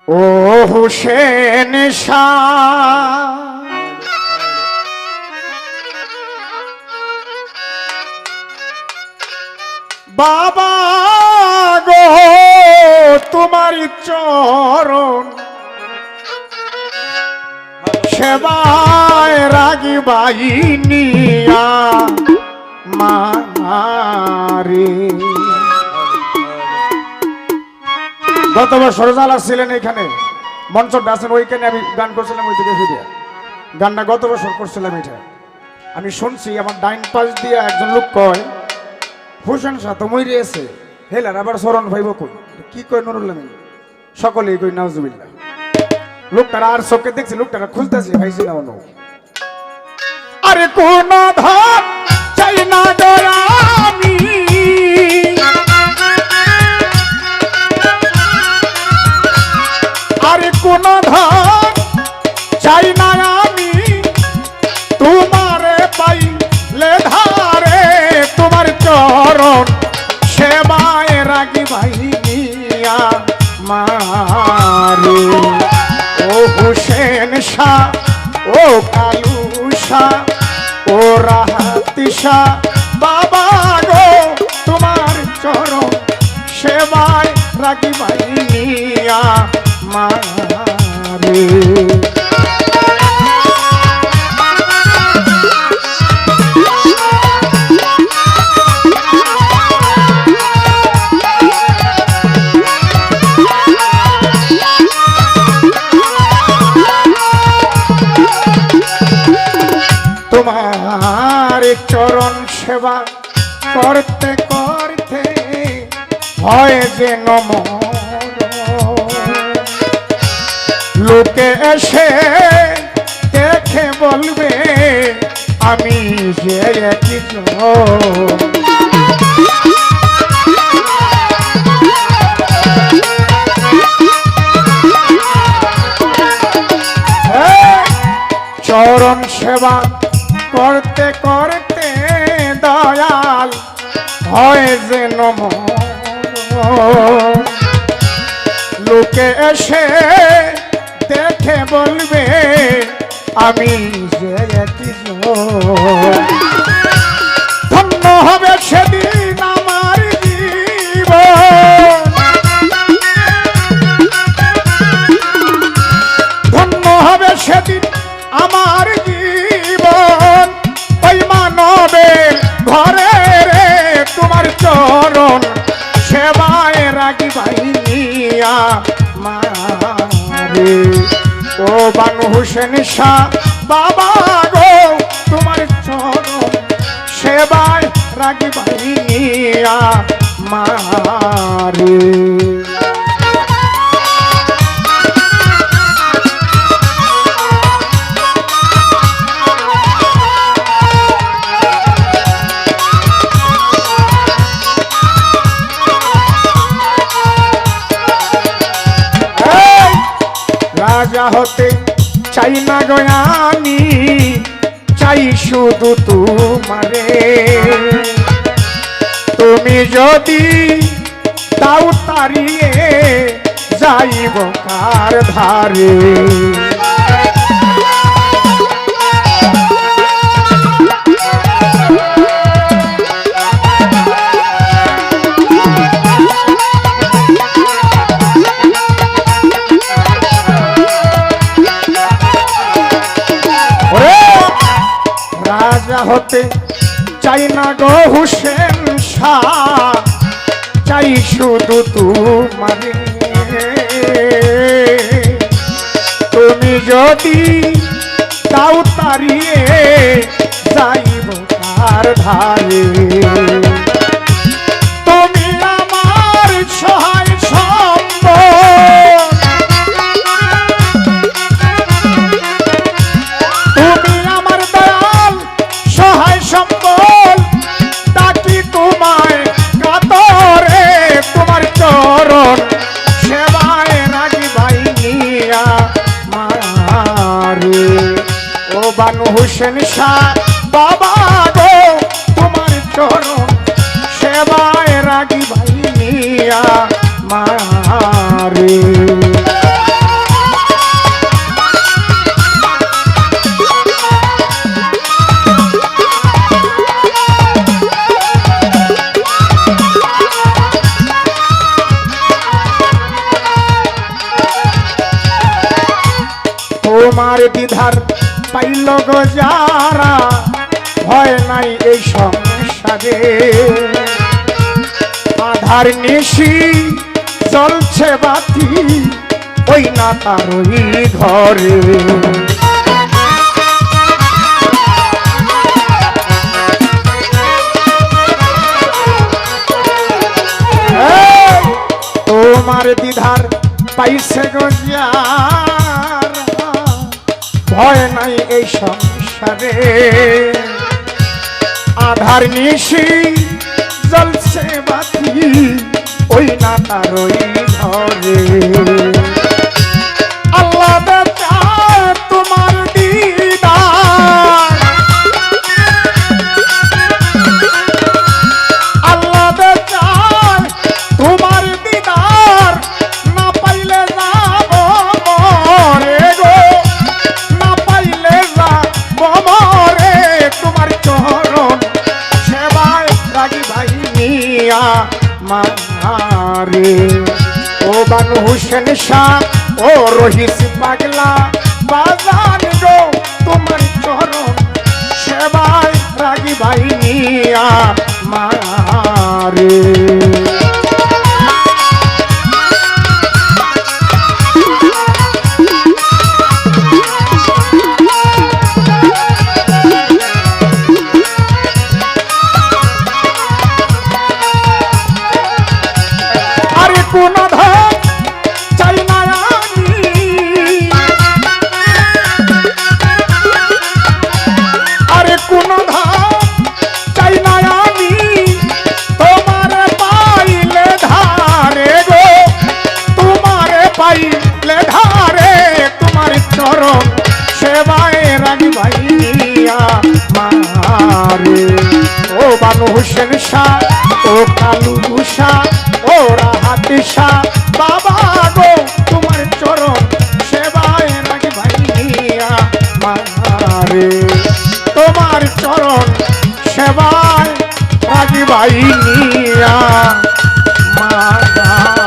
ও হুসেন শাহ বাবা গো তোমার চরণ সেবায় রাগি বাইনিয়া মারে গত বছর জালা ছিলেন এখানে মঞ্চটা আছেন ওইখানে আমি গান করছিলাম ওই থেকে ফিরে গানটা গত বছর করছিলাম এটা আমি শুনছি আমার ডাইন পাশ দিয়ে একজন লোক কয় হুসেন শাহ তো মরে আছে হেলার আবার শরণ ভাইব কই কি কয় নুরুল আমিন সকলেই কই নাউজুবিল্লাহ লোকটারা আর চোখে দেখছি লোকটারা খুঁজতেছি ভাইছি না অনু আরে কোন ধন চাই না আমি আরে কোন ধন চাই না আমি তোমারে পাইলে ধারে তোমার চরণ সেবায় রাগি ভাইনিয়া মারে ও হুসেন শাহ ও কালু শাহ ও রাহাতি শাহ বাবা গো তোমার চরণ সেবায় রাগি ভাইনিয়া মারে তোমার চরণ সেবা করতে করতে হয় যে নমর লোকে এসে দেখে বলবে আমি যে একজন চরণ সেবা করতে করতে দয়াল হয় যে নমর লোকে এসে দেখে বলবে আমি যে একজন ধন্য হবে সেদিন আমার জীবন ধন্য হবে সেদিন আমার জীবন ওই মানবের ঘরে রে তোমার চরণ সেবায় রাগি বাইনিয়া মারে ও বানু হুসেন শাহ বাবা গো তোমার চরণ সেবায় রাগি বাইনিয়া মারে রাজা হতে চাই না গয়ানি চাই শুধু তোমারে তুমি যদি দাও তাড়িয়ে যাইব কার ধারে রাজা হতে চাই না গো হুসেন শাহ চাই শুধু তোমারে তুমি যদি দাও তাড়িয়ে যাইব কার ধারে তুমি আমার সহায় সম্বল তুমি আমার দয়াল সহায় সম্বল ডাকি তোমায় কাতরে তোমার চরণ সেবায় রাগি বাইনিয়া মারে ও বানু হুসেন শাহ বাবা গো তোমার চরণ সেবায় রাগি বাইনিয়া মারে তোমার দ্বিধার পাইল গো যারা ভয় নাই এই সংসারে আধার নিশি জ্বলছে বাতি ওই না তার ওই ঘরে তোমার দ্বিধার পাইছে গো যারা ভয় নাই এই সংসারে আধার নিশি জ্বলছে বাতি ওই না তার ওই ঘরে আল্লাহ বেটা তোমার দিদার আল্লাহ বেটা তোমার দিদার না পাইলে যাব মরে গো না পাইলে যাব মরে তোমার চরণ সেবায় রাগি ভাই মিয়া মারে ও বানু হোসেন শাহ ও রহিস পাগলা বাজান গো তোমার চরণ সেবায় রাগি ভাই মিয়া মারে কোন ধন চাই না আমি আরে কোন ধন চাই না আমি তোমার পাইলে ধারে গো তোমার পাইলে ধারে তোমার চরণ সেবায় রাগি ভাইয়া মারে ও বানু হোসেন শাহ ও কালু শাহ ও রাহাত শাহ বাবা গো তোমার চরণ সেবায় রাগি ভাইয়া মারে তোমার চরণ সেবায় রাগি ভাইয়া মারা